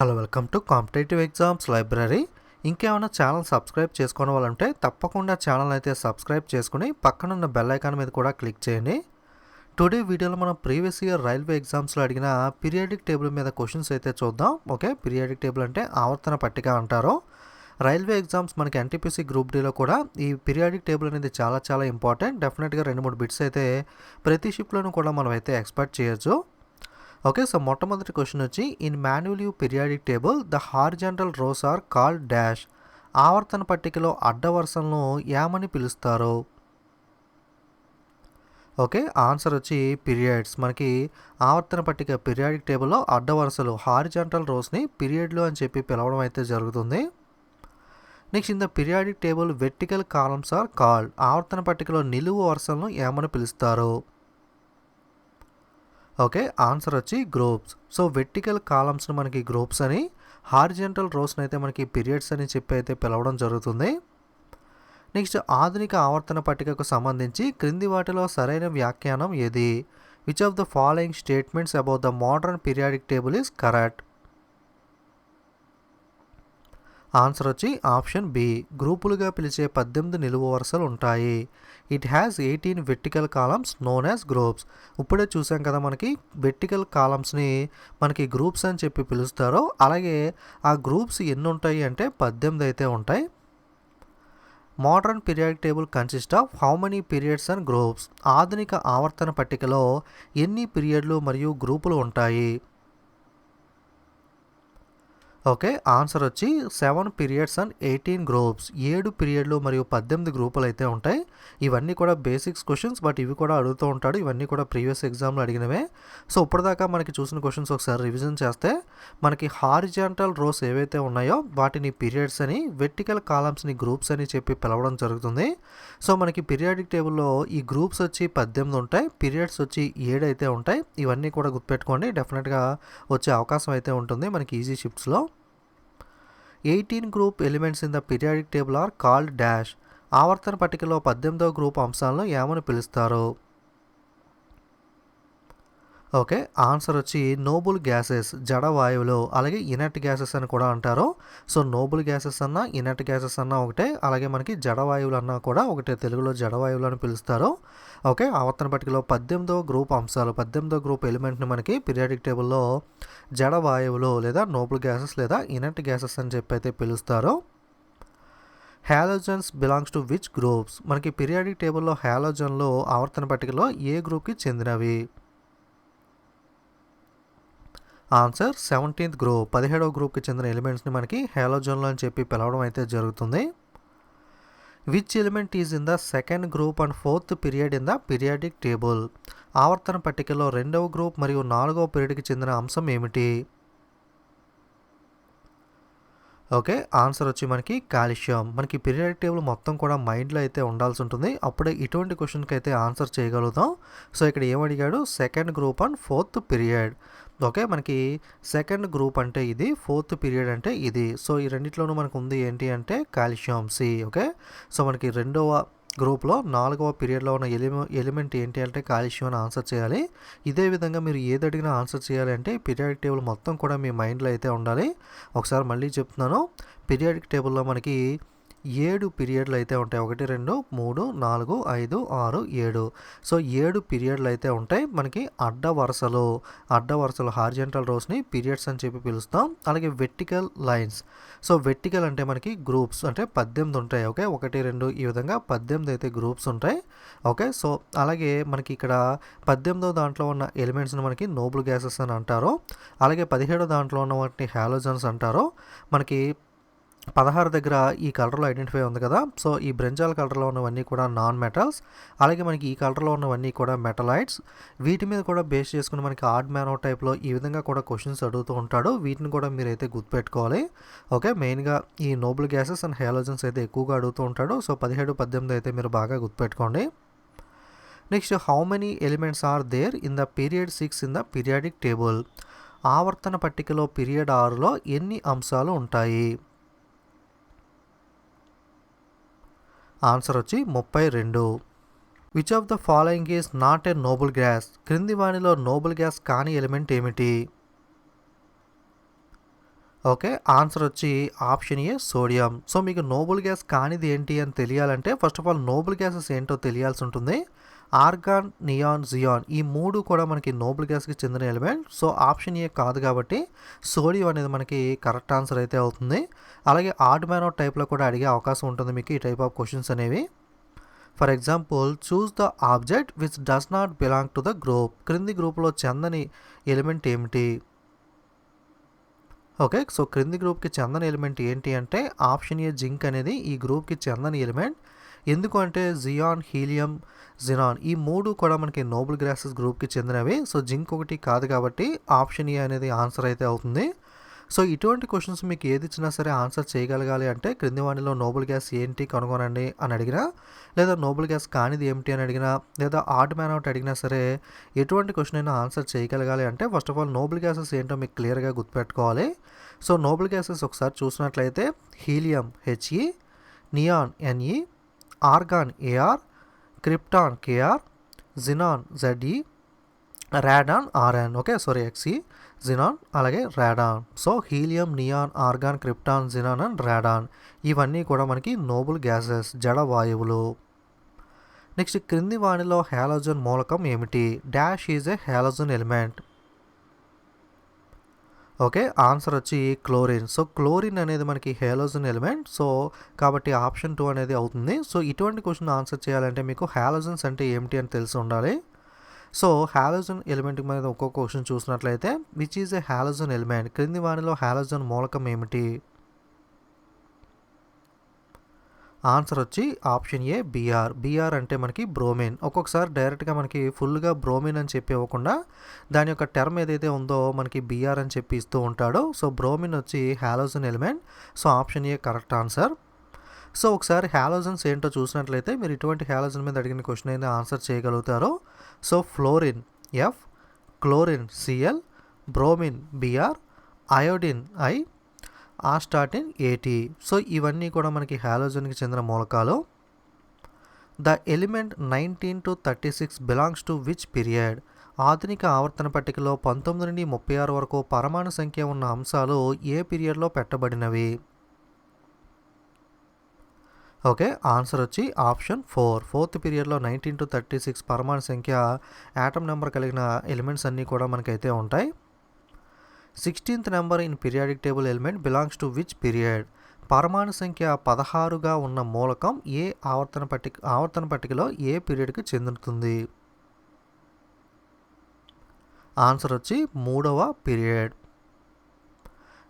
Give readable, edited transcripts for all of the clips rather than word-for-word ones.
Hello, welcome to competitive exams library. ఇంకేమైనా channel subscribe చేసుకోవడం వాళ్ళంటే తప్పకుండా ఛానల్ అయితే సబ్స్క్రైబ్ చేసుకుని పక్కనున్న బెల్ ఐకాన్ మీద కూడా క్లిక్ చేయండి. టుడే వీడియోలో మనం ప్రీవియస్ ఇయర్ రైల్వే ఎగ్జామ్స్లో అడిగిన పీరియాడిక్ టేబుల్ మీద క్వశ్చన్స్ అయితే చూద్దాం. ఓకే, పీరియాడిక్ టేబుల్ అంటే ఆవర్తన పట్టిక అంటారు. రైల్వే ఎగ్జామ్స్ మనకి ఎన్టీపీసీ గ్రూప్ డీలో కూడా ఈ పీరియాడిక్ టేబుల్ అనేది చాలా ఇంపార్టెంట్. డెఫినెట్గా 2-3 బిట్స్ అయితే ప్రతి షిఫ్ట్లోనూ కూడా మనం అయితే ఎక్స్పెక్ట్ చేయొచ్చు. ఓకే, సో మొట్టమొదటి క్వశ్చన్ వచ్చి, in manual periodic table the horizontal rows are called dash. ఆవర్తన పట్టికలో అడ్డ వరుసలను ఏమని పిలుస్తారు? ఓకే, ఆన్సర్ వచ్చి పీరియడ్స్. మనకి ఆవర్తన పట్టిక పీరియాడిక్ టేబుల్లో అడ్డ వరుసలు హారిజాంటల్ రోస్ని పీరియడ్లు అని చెప్పి పిలవడం అయితే జరుగుతుంది. Next, in the periodic table vertical columns are called. ఆవర్తన పట్టికలో నిలువు వరుసలను ఏమని పిలుస్తారు? ఓకే, ఆన్సర్ వచ్చి గ్రూప్స్. సో వెర్టికల్ కాలమ్స్ని మనకి గ్రూప్స్ అని, హారిజెంటల్ రోస్ని అయితే మనకి పీరియడ్స్ అని చెప్పి అయితే పిలవడం జరుగుతుంది. నెక్స్ట్, ఆధునిక ఆవర్తన పట్టికకు సంబంధించి క్రింది వాటిలో సరైన వ్యాఖ్యానం ఏది? Which of the following statements about the modern periodic table is correct? Answer వచ్చి ఆప్షన్ బి. గ్రూపులుగా పిలిచే 18 నిలువు వరుసలు ఉంటాయి. It has 18 vertical columns known as groups. ఇప్పుడే చూసాం కదా, మనకి వెర్టికల్ కాలమ్స్ని మనకి గ్రూప్స్ అని చెప్పి పిలుస్తారు. అలాగే ఆ గ్రూప్స్ ఎన్ని ఉంటాయి అంటే 18 అయితే ఉంటాయి. Modern periodic table consist of how many periods and groups. ఆధునిక ఆవర్తన పట్టికలో ఎన్ని పీరియడ్లు మరియు గ్రూపులు ఉంటాయి? ఓకే, ఆన్సర్ వచ్చి 7 పీరియడ్స్ అండ్ 18 గ్రూప్స్. 7 పీరియడ్లు మరియు 18 గ్రూపులు అయితే ఉంటాయి. ఇవన్నీ కూడా బేసిక్స్ క్వశ్చన్స్, బట్ ఇవి కూడా అడుగుతూ ఉంటాడు. ఇవన్నీ కూడా ప్రీవియస్ ఎగ్జామ్లో అడిగినవే. సో ఇప్పటిదాకా మనకి చూసిన క్వశ్చన్స్ ఒకసారి రివిజన్ చేస్తే, మనకి హారిజాంటల్ రోస్ ఏవైతే ఉన్నాయో వాటిని పీరియడ్స్ అని, వెర్టికల్ కాలమ్స్ని గ్రూప్స్ అని చెప్పి పిలవడం జరుగుతుంది. సో మనకి పీరియాడిక్ టేబుల్లో ఈ గ్రూప్స్ వచ్చి 18 ఉంటాయి, పీరియడ్స్ వచ్చి 7 అయితే ఉంటాయి. ఇవన్నీ కూడా గుర్తుపెట్టుకోండి, డెఫినెట్గా వచ్చే అవకాశం అయితే ఉంటుంది మనకి ఈజీ షిఫ్ట్స్లో. 18 group elements in the periodic table are called dash. ఆవర్తన పట్టికలో 18వ గ్రూప్ అంశాలను ఏమని పిలుస్తారు? ఓకే, ఆన్సర్ వచ్చి నోబుల్ గ్యాసెస్, జడ వాయువులు, అలాగే ఇనర్ట్ గ్యాసెస్ అని కూడా అంటారు. సో నోబుల్ గ్యాసెస్ అన్నా, ఇనర్ట్ గ్యాసెస్ అన్నా ఒకటే, అలాగే మనకి జడ వాయువులు అన్నా కూడా ఒకటే. తెలుగులో జడ వాయువులు అని పిలుస్తారు. ఓకే, ఆవర్తన పట్టికలో 18వ గ్రూప్ అంశాలు, 18వ గ్రూప్ ఎలిమెంట్ని మనకి పీరియాడిక్ టేబుల్లో జడ వాయువులు లేదా నోబుల్ గ్యాసెస్ లేదా ఇనర్ట్ గ్యాసెస్ అని చెప్పి అయితే పిలుస్తారు. Halogens belongs to which groups. మనకి పీరియాడిక్ టేబుల్లో హ్యాలోజన్లు ఆవర్తన పట్టికలో ఏ గ్రూప్కి చెందినవి? ఆన్సర్ 17th గ్రూప్, 17వ గ్రూప్కి చెందిన ఎలిమెంట్స్ని మనకి హ్యాలోజన్లు అని చెప్పి పిలవడం అయితే జరుగుతుంది. Which element is in the second group and 4th period in the periodic table. ఆవర్తన పట్టికలో 2వ గ్రూప్ మరియు 4వ పీరియడ్కి చెందిన అంశం ఏమిటి? ఓకే, ఆన్సర్ వచ్చి మనకి కాల్షియం. మనకి పీరియాడిక్ టేబుల్ మొత్తం కూడా మైండ్లో అయితే ఉండాల్సి ఉంటుంది, అప్పుడే ఇటువంటి క్వశ్చన్కి అయితే ఆన్సర్ చేయగలుగుతాం. సో ఇక్కడ ఏమడిగాడు? Second group and 4th period. Okay, మనకి సెకండ్ గ్రూప్ అంటే ఇది, 4th పీరియడ్ అంటే ఇది. సో ఈ రెండిట్లోనూ మనకు ఉంది ఏంటి అంటే కాల్షియం, సి. ఓకే, సో మనకి రెండవ గ్రూప్లో 4వ పీరియడ్లో ఉన్న ఎలిమెంట్ ఏంటి అంటే కాల్షియం అని ఆన్సర్ చేయాలి. ఇదే విధంగా మీరు ఏది అడిగినా ఆన్సర్ చేయాలి అంటే పీరియాడిక్ టేబుల్ మొత్తం కూడా మీ మైండ్లో అయితే ఉండాలి. ఒకసారి మళ్ళీ చెప్తున్నాను, పీరియాడిక్ టేబుల్లో మనకి 7 పీరియడ్లు అయితే ఉంటాయి. 1 2 3 4 5 6 7. సో 7 పీరియడ్లు అయితే ఉంటాయి. మనకి అడ్డ వరుసలు హారిజెంటల్ రోస్ని పీరియడ్స్ అని చెప్పి పిలుస్తాం. అలాగే వెర్టికల్ లైన్స్, సో వెర్టికల్ అంటే మనకి గ్రూప్స్ అంటే 18 ఉంటాయి. ఓకే, 1 2 ఈ విధంగా 18 అయితే గ్రూప్స్ ఉంటాయి. ఓకే, సో అలాగే మనకి ఇక్కడ 18వ దాంట్లో ఉన్న ఎలిమెంట్స్ని మనకి నోబుల్ గ్యాసెస్ అని అంటారు. అలాగే 17వ దాంట్లో ఉన్న వాటిని హ్యాలోజన్స్ అంటారు. మనకి 16 దగ్గర ఈ కలర్లో ఐడెంటిఫై ఉంది కదా, సో ఈ బ్రెంజాల్ కలర్లో ఉన్నవన్నీ కూడా నాన్ మెటల్స్. అలాగే మనకి ఈ కలర్లో ఉన్నవన్నీ కూడా మెటలైట్స్. వీటి మీద కూడా బేస్ చేసుకుని మనకి ఆడ్ మ్యానో టైప్లో ఈ విధంగా కూడా క్వశ్చన్స్ అడుగుతూ ఉంటాడు. వీటిని కూడా మీరైతే గుర్తుపెట్టుకోవాలి. ఓకే, మెయిన్గా ఈ నోబుల్ గ్యాసెస్ అండ్ హ్యాలోజన్స్ అయితే ఎక్కువగా అడుగుతూ ఉంటాడు. సో 17 18 అయితే మీరు బాగా గుర్తుపెట్టుకోండి. Next, how many elements are there in the period 6 in the periodic table. ఆవర్తన పట్టికలో పీరియడ్ 6లో ఎన్ని అంశాలు ఉంటాయి? ఆన్సర్ వచ్చి 32. Which of the following is not a Nobel gas. క్రింది వానిలో నోబుల్ గ్యాస్ కాని ఎలిమెంట్ ఏమిటి? ఓకే. ఆన్సర్ వచ్చి ఆప్షన్ ఏ సోడియం. సో మీకు నోబుల్ గ్యాస్ కానిది ఏంటి అని తెలియాలంటే first of all noble gases ఏంటో తెలియాల్సి ఉంటుంది. ఆర్గాన్, నియాన్, జియాన్ ఈ 3 కూడా మనకి నోబుల్ గ్యాస్‌కి చెందిన ఎలిమెంట్. సో ఆప్షన్ ఏ కాదు కాబట్టి సోడియం అనేది మనకి కరెక్ట్ ఆన్సర్ అయితే అవుతుంది. అలాగే ఆడ్ మ్యాన్ అవుట్ టైప్‌లో కూడా అడిగే అవకాశం ఉంటుంది మీకు ఈ టైప్ ఆఫ్ క్వెషన్స్ అనేవి. For example choose the object which does not belong to the group. క్రింది గ్రూప్‌లో చెందని ఎలిమెంట్ ఏమిటి? ఓకే. సో క్రింది గ్రూప్‌కి చెందని ఎలిమెంట్ ఏంటి అంటే ఆప్షన్ ఏ జింక్ అనేది ఈ గ్రూప్‌కి చెందని ఎలిమెంట్. ఎందుకు అంటే జియాన్, హీలియం, జినాన్ ఈ 3 కూడా మనకి నోబుల్ గ్యాసెస్ గ్రూప్‌కి చెందినవి. సో జింక్ ఒకటి కాదు కాబట్టి ఆప్షన్ ఏ అనేది ఆన్సర్ అయితే అవుతుంది. సో ఇటువంటి క్వెషన్స్ మీకు ఏది ఇచ్చినా సరే ఆన్సర్ చేయగలగాలి అంటే క్రింది వాటిలో నోబుల్ గ్యాస్ ఏంటి కనుగొనండి అని అడిగినా, లేదా నోబుల్ గ్యాస్ కానిది ఏమిటి అని అడిగినా, లేదా ఆడ్ మ్యాన్ అవుట్ అడిగినా సరే ఎటువంటి క్వెషన్ అయినా ఆన్సర్ చేయగలగాలి అంటే first of all noble gases ఏంటో మీకు క్లియర్గా గుర్తుపెట్టుకోవాలి. సో నోబుల్ గ్యాసెస్ ఒకసారి చూసినట్లయితే helium H E, neon N E, argon A R, krypton K R, xenon Z E, radon R N. Okay sorry X E, xenon అలాగే radon. So helium, neon, argon, krypton, xenon and radon ఇవన్నీ కూడా మనకి నోబుల్ గ్యాసెస్ జడ వాయువులు. నెక్స్ట్ క్రింది వానిలో హాలోజన్ మూలకం ఏమిటి? Dash is a halogen element. Okay. Answer వచ్చి క్లోరిన్. సో క్లోరిన్ అనేది మనకి హాలోజన్ ఎలిమెంట్. సో కాబట్టి ఆప్షన్ 2 అనేది అవుతుంది. సో ఇటువంటి క్వెషన్ ఆన్సర్ చేయాలంటే మీకు హాలోజన్స్ అంటే ఏమిటి అని తెలిసి ఉండాలి. సో హాలోజన్ ఎలిమెంట్ మీద ఒక్కొక్క క్వెషన్ చూసినట్లయితే which is a halogen element. క్రింది వానిలో హాలోజన్ మూలకం ఏమిటి? ఆన్సర్ వచ్చి ఆప్షన్ ఏ బిఆర్. బిఆర్ అంటే మనకి బ్రోమిన్. ఒక్కొక్కసారి డైరెక్ట్గా మనకి ఫుల్గా బ్రోమిన్ అని చెప్పి ఇవ్వకుండా దాని యొక్క టర్మ్ ఏదైతే ఉందో మనకి బిఆర్ అని చెప్పి ఇస్తూ ఉంటాడు. సో బ్రోమిన్ వచ్చి halogen element. So option A correct answer. So ఒకసారి హాలోజన్స్ ఏంటో చూసినట్లయితే మీరు ఇటువంటి హాలోజన్ మీద అడిగిన క్వశ్చన్ అయితే ఆన్సర్ చేయగలుగుతారు. So fluorine F, chlorine CL, bromine BR, iodine I, astatine AT. So ఇవన్నీ కూడా మనకి హాలోజన్కి చెందిన మూలకాలు. The element 19 to 36 belongs to which period. ఆధునిక ఆవర్తన పట్టికలో 19 నుండి 36 వరకు పరమాణు సంఖ్య ఉన్న అంశాలు ఏ పీరియడ్లో పెట్టబడినవి? ఓకే. ఆన్సర్ వచ్చి ఆప్షన్ 4. 4th పీరియడ్లో 19 to 36 పరమాణు సంఖ్య యాటమ్ నెంబర్ కలిగిన ఎలిమెంట్స్ అన్నీ కూడా మనకైతే ఉంటాయి. 16th number in periodic table element belongs to which period. పరమాణు సంఖ్య 16గా ఉన్న మూలకం ఏ ఆవర్తన పట్టికలో ఏ పీరియడ్కి చెందుతుంది? ఆన్సర్ వచ్చి 3వ పీరియడ్.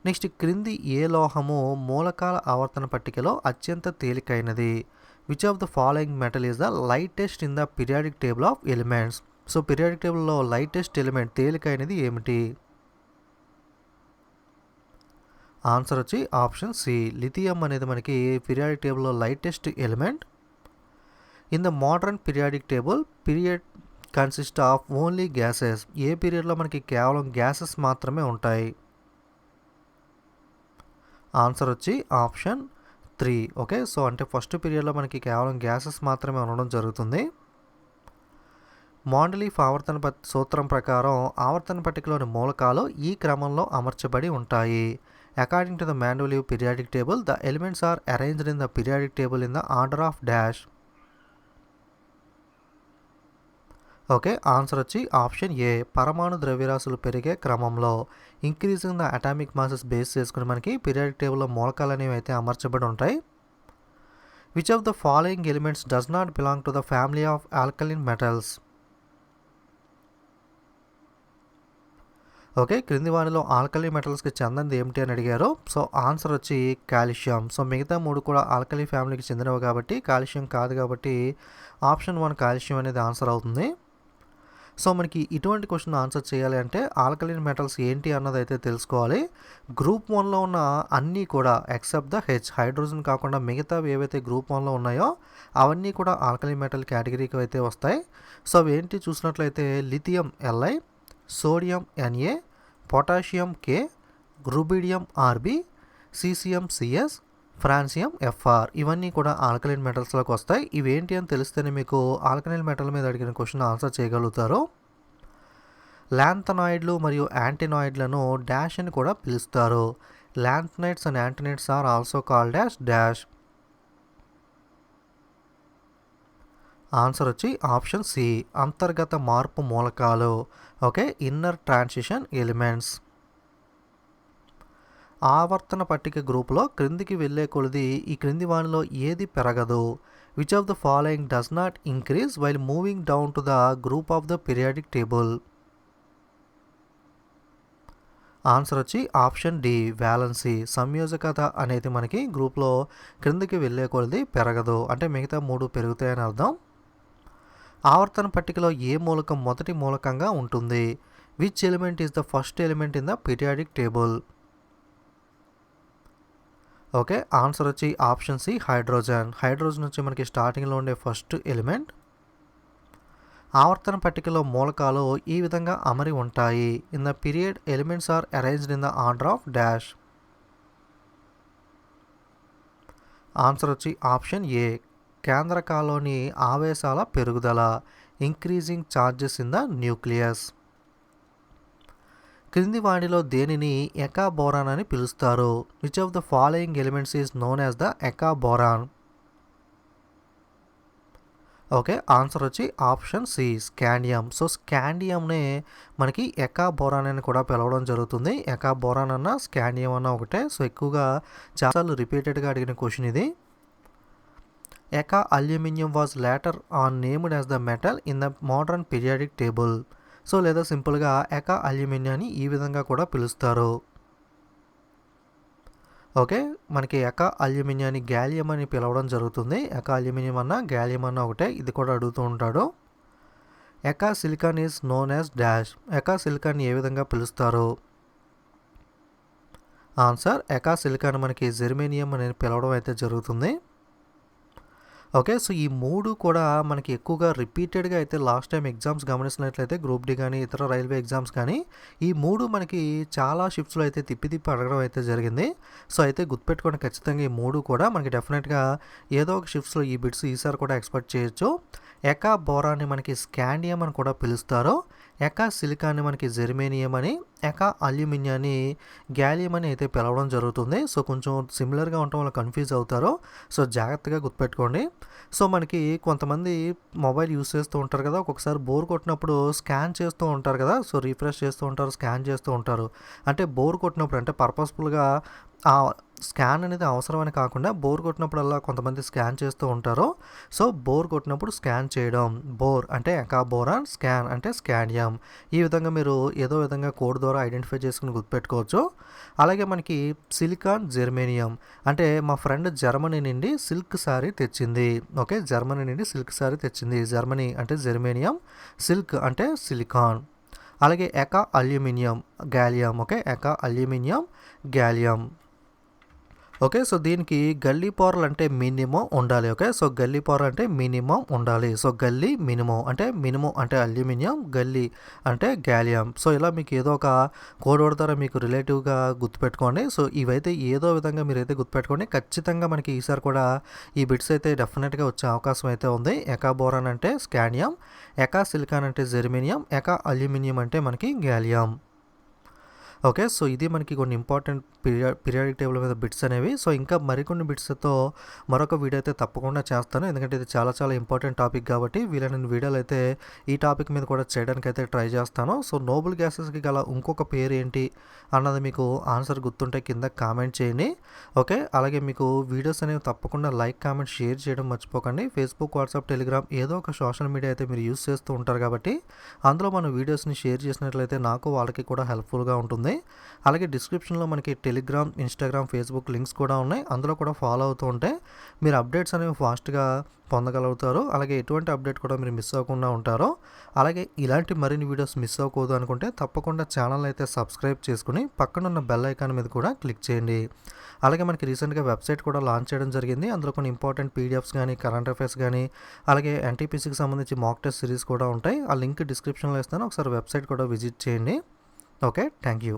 నెక్స్ట్ క్రింది ఏ లోహము మూలకాల ఆవర్తన పట్టికలో అత్యంత తేలికైనది? Which of the following metal is the lightest in the periodic table of elements. So periodic టేబుల్లో లైటెస్ట్ ఎలిమెంట్ తేలికైనది ఏమిటి? ఆన్సర్ వచ్చి ఆప్షన్ సి లిథియం అనేది మనకి పీరియాడిక్ టేబుల్లో lightest element. In the modern periodic table period consist of only gases. ఏ పీరియడ్లో మనకి కేవలం గ్యాసెస్ మాత్రమే ఉంటాయి? ఆన్సర్ వచ్చి ఆప్షన్ 3. ఓకే. సో అంటే ఫస్ట్ పీరియడ్లో మనకి కేవలం గ్యాసెస్ మాత్రమే ఉండడం జరుగుతుంది. మాండలీఫ్ సూత్రం ప్రకారం ఆవర్తన పట్టికలోని మూలకాలు ఈ క్రమంలో అమర్చబడి ఉంటాయి. According to the Mendeleev periodic table the elements are arranged in the periodic table in the order of dash. Okay. Answer వచ్చి ఆప్షన్ ఏ పరమాణు ద్రవ్యరాశులు పెరిగే క్రమంలో. Increasing the atomic masses base చేసుకుని మనకి పీరియాడిక్ టేబుల్లో మూలకాలు అనేవి అయితే అమర్చబడి ఉంటాయి. Which of the following elements does not belong to the family of alkaline metals. Okay. క్రింది వానిలో ఆల్కలీ మెటల్స్కి చెందినది ఏమిటి అని అడిగారు. సో ఆన్సర్ వచ్చి కాల్షియం. సో మిగతా 3 కూడా ఆల్కలీ ఫ్యామిలీకి చెందినవి కాబట్టి కాల్షియం కాదు కాబట్టి ఆప్షన్ 1 కాల్షియం అనేది ఆన్సర్ అవుతుంది. సో మనకి ఇటువంటి క్వశ్చన్ ఆన్సర్ చేయాలి అంటే ఆల్కలీన్ మెటల్స్ ఏంటి అన్నది అయితే తెలుసుకోవాలి. గ్రూప్ 1లో ఉన్న అన్నీ కూడా ఎక్సెప్ట్ ద హెచ్ హైడ్రోజన్ కాకుండా మిగతావి ఏవైతే గ్రూప్ 1లో ఉన్నాయో అవన్నీ కూడా ఆల్కలీన్ మెటల్ కేటగిరీకి అయితే వస్తాయి. సో అవి ఏంటి చూసినట్లయితే lithium L I, sodium N A, potassium K, rubidium R B, caesium C S, francium F R ఇవన్నీ కూడా ఆల్కలైన్ మెటల్స్లోకి వస్తాయి. ఇవేంటి అని తెలిస్తేనే మీకు ఆల్కలైన్ మెటల్ మీద అడిగిన క్వశ్చన్ ఆన్సర్ చేయగలుగుతారు. లాంథనాయిడ్లు మరియు యాంటీనాయిడ్లను డాష్ అని కూడా పిలుస్తారు. Lanthanides and actinides are also called as dash. Answer వచ్చి ఆప్షన్ సి, అంతర్గత మార్పు మూలకాలు. Okay, inner transition elements. ఆవర్తన పట్టిక గ్రూపులో క్రిందికి వెళ్ళే కొలది ఈ క్రింది వానిలో ఏది పెరగదు? Which of the following does not increase while moving down to the group of the periodic table? Answer వచ్చి ఆప్షన్ డి, వ్యాలెన్సీ. సంయోజకత అనేది మనకి గ్రూప్లో క్రిందికి వెళ్ళే కొలది పెరగదు, అంటే మిగతా 3 పెరుగుతాయని అర్థం. ఆవర్తన పట్టికలో ఏ మూలకం మొదటి మూలకంగా ఉంటుంది? Which element is the first element in the periodic table? Okay, answer వచ్చి ఆప్షన్ సి, హైడ్రోజన్. హైడ్రోజన్ వచ్చి మనకి స్టార్టింగ్లో ఉండే ఫస్ట్ ఎలిమెంట్. ఆవర్తన పట్టికలో మూలకాలు ఈ విధంగా అమరి ఉంటాయి. In the period elements are arranged in the order of dash. Answer వచ్చి ఆప్షన్ ఏ, కేంద్రకాల్లోని ఆవేశాల పెరుగుదల. Increasing charges in the nucleus. క్రింది వాటిలో దేనిని ఎకా బోరాన్ అని పిలుస్తారు? Which of the following elements is known as the eka boron? Okay, answer వచ్చి ఆప్షన్ సి, స్కాండియం. సో స్కాండియంనే మనకి ఎకా బోరాన్ అని కూడా పిలవడం జరుగుతుంది. ఎకా బోరాన్ అన్న స్కాండియం అన్న ఒకటే. సో ఎక్కువగా చాలాసార్లు రిపీటెడ్గా అడిగిన క్వశ్చన్ ఇది. Eka aluminium was later on named as the metal in the modern periodic table. So లేదా సింపుల్గా ఎకా అల్యూమినియాన్ని ఈ విధంగా కూడా పిలుస్తారు. ఓకే, మనకి ఎకా అల్యూమినియాన్ని గ్యాలియం అని పిలవడం జరుగుతుంది. ఎకా అల్యూమినియం అన్న గ్యాలియం అన్న ఒకటే, ఇది కూడా అడుగుతూ ఉంటాడు. Eka silicon is known as dash. Eka silicon ఏ విధంగా పిలుస్తారు? ఆన్సర్ ఎకా సిలికాన్ మనకి జెర్మేనియం అని పిలవడం అయితే జరుగుతుంది. ఓకే, సో ఈ 3 కూడా మనకి ఎక్కువగా రిపీటెడ్గా అయితే లాస్ట్ టైం ఎగ్జామ్స్ గమనించినట్లయితే గ్రూప్ డి కానీ ఇతర రైల్వే ఎగ్జామ్స్ కానీ ఈ 3 మనకి చాలా షిఫ్ట్స్లో అయితే తిప్పి అడగడం అయితే జరిగింది. సో అయితే గుర్తుపెట్టుకోండి, ఖచ్చితంగా ఈ 3 కూడా మనకి డెఫినెట్గా ఏదో ఒక షిఫ్ట్స్లో ఈ బిట్స్ ఈసారి కూడా ఎక్స్పెక్ట్ చేయొచ్చు. ఎకా బోరాన్ని మనకి స్కాండియం అని కూడా పిలుస్తారు. ఎకా సిలికాన్ని మనకి జెర్మేనియం అని, ఎకా అల్యూమినియాన్ని గ్యాలియం అని అయితే పిలవడం జరుగుతుంది. సో కొంచెం సిమిలర్గా ఉండటం వల్ల కన్ఫ్యూజ్ అవుతారు. సో జాగ్రత్తగా గుర్తుపెట్టుకోండి. సో మనకి కొంతమంది మొబైల్ యూస్ చేస్తూ ఉంటారు కదా, ఒక్కొక్కసారి బోర్ కొట్టినప్పుడు స్కాన్ చేస్తూ ఉంటారు కదా. సో రీఫ్రెష్ చేస్తూ ఉంటారు, స్కాన్ చేస్తూ ఉంటారు. అంటే బోర్ కొట్టినప్పుడు, అంటే పర్పస్ఫుల్గా ఆ స్కాన్ అనేది అవసరమని కాకుండా బోర్ కొట్టినప్పుడల్లా కొంతమంది స్కాన్ చేస్తూ ఉంటారు. సో బోర్ కొట్టినప్పుడు స్కాన్ చేయడం, బోర్ అంటే ఎకా బోరాన్, స్కాన్ అంటే స్కాండియం. ఈ విధంగా మీరు ఏదో విధంగా కోడ్ ద్వారా ఐడెంటిఫై చేసుకుని గుర్తుపెట్టుకోవచ్చు. అలాగే మనకి సిలికాన్, జెర్మేనియం అంటే మా ఫ్రెండ్ జర్మనీ నుండి సిల్క్ శారీ తెచ్చింది. ఓకే, జర్మనీ నుండి సిల్క్ శారీ తెచ్చింది. జర్మనీ అంటే జెర్మేనియం, సిల్క్ అంటే సిలికాన్. అలాగే eka aluminium, gallium. Okay, eka aluminium, gallium. Okay, so దీనికి గల్లీ పోరలు అంటే మినిమం ఉండాలి. ఓకే, సో గల్లీ పోర అంటే మినిమం ఉండాలి. సో గల్లీ మినిమం అంటే అల్యూమినియం, గల్లీ అంటే గ్యాలియం. సో ఇలా మీకు ఏదో ఒక కోడ్ ద్వారా మీకు రిలేటివ్గా గుర్తుపెట్టుకోండి. సో ఇవైతే ఏదో విధంగా మీరైతే గుర్తుపెట్టుకోండి. ఖచ్చితంగా మనకి ఈసారి కూడా ఈ బిట్స్ అయితే డెఫినెట్గా వచ్చే అవకాశం అయితే ఉంది. ఎకా బోరాన్ అంటే స్కాండియం, ఎకా సిలికాన్ అంటే జెర్మేనియం, ఎకా అల్యూమినియం అంటే మనకి గ్యాలియం. ఓకే, సో ఇది మనకి కొన్ని ఇంపార్టెంట్ పీరియాడిక్ టేబుల్ మీద బిట్స్ అనేవి. సో ఇంకా మరికొన్ని బిట్స్తో మరొక వీడియో అయితే తప్పకుండా చేస్తాను, ఎందుకంటే ఇది చాలా ఇంపార్టెంట్ టాపిక్ కాబట్టి వీలైన వీడియోలు అయితే ఈ టాపిక్ మీద కూడా చేయడానికి అయితే ట్రై చేస్తాను. సో నోబుల్ గ్యాసెస్కి గల ఇంకొక పేరు ఏంటి అన్నది మీకు ఆన్సర్ గుర్తుంటే కింద కామెంట్ చేయండి. ఓకే, అలాగే మీకు వీడియోస్ అనేవి తప్పకుండా లైక్, కామెంట్, షేర్ చేయడం మర్చిపోకండి. ఫేస్బుక్, వాట్సాప్, టెలిగ్రామ్ ఏదో ఒక సోషల్ మీడియా అయితే మీరు యూస్ చేస్తూ ఉంటారు కాబట్టి అందులో మన వీడియోస్ని షేర్ చేసినట్లయితే నాకు వాళ్ళకి కూడా హెల్ప్ఫుల్గా ఉంటుంది. అలాగే డిస్క్రిప్షన్లో మనకి టెలిగ్రామ్, ఇన్స్టాగ్రామ్, ఫేస్బుక్ లింక్స్ కూడా ఉన్నాయి. అందులో కూడా ఫాలో అవుతూ ఉంటే మీరు అప్డేట్స్ అనేవి ఫాస్ట్గా పొందగలుగుతారు. అలాగే ఎటువంటి అప్డేట్ కూడా మీరు మిస్ అవ్వకుండా ఉంటారో. అలాగే ఇలాంటి మరిన్ని వీడియోస్ మిస్ అవ్వకూడదు అనుకుంటే తప్పకుండా ఛానల్ అయితే సబ్స్క్రైబ్ చేసుకుని పక్కనున్న బెల్ ఐకాన్ మీద కూడా క్లిక్ చేయండి. అలాగే మనకి రీసెంట్గా వెబ్సైట్ కూడా లాంచ్ చేయడం జరిగింది. అందులో కొన్ని ఇంపార్టెంట్ పీడిఎఫ్స్ కానీ, కరెంట్ అఫైర్స్ కానీ, అలాగే ఎన్టీపీసీకి సంబంధించి మాక్ టెస్ట్ సిరీస్ కూడా ఉంటాయి. ఆ లింక్ డిస్క్రిప్షన్లో ఇస్తాను, ఒకసారి వెబ్సైట్ కూడా విజిట్ చేయండి. Okay, thank you.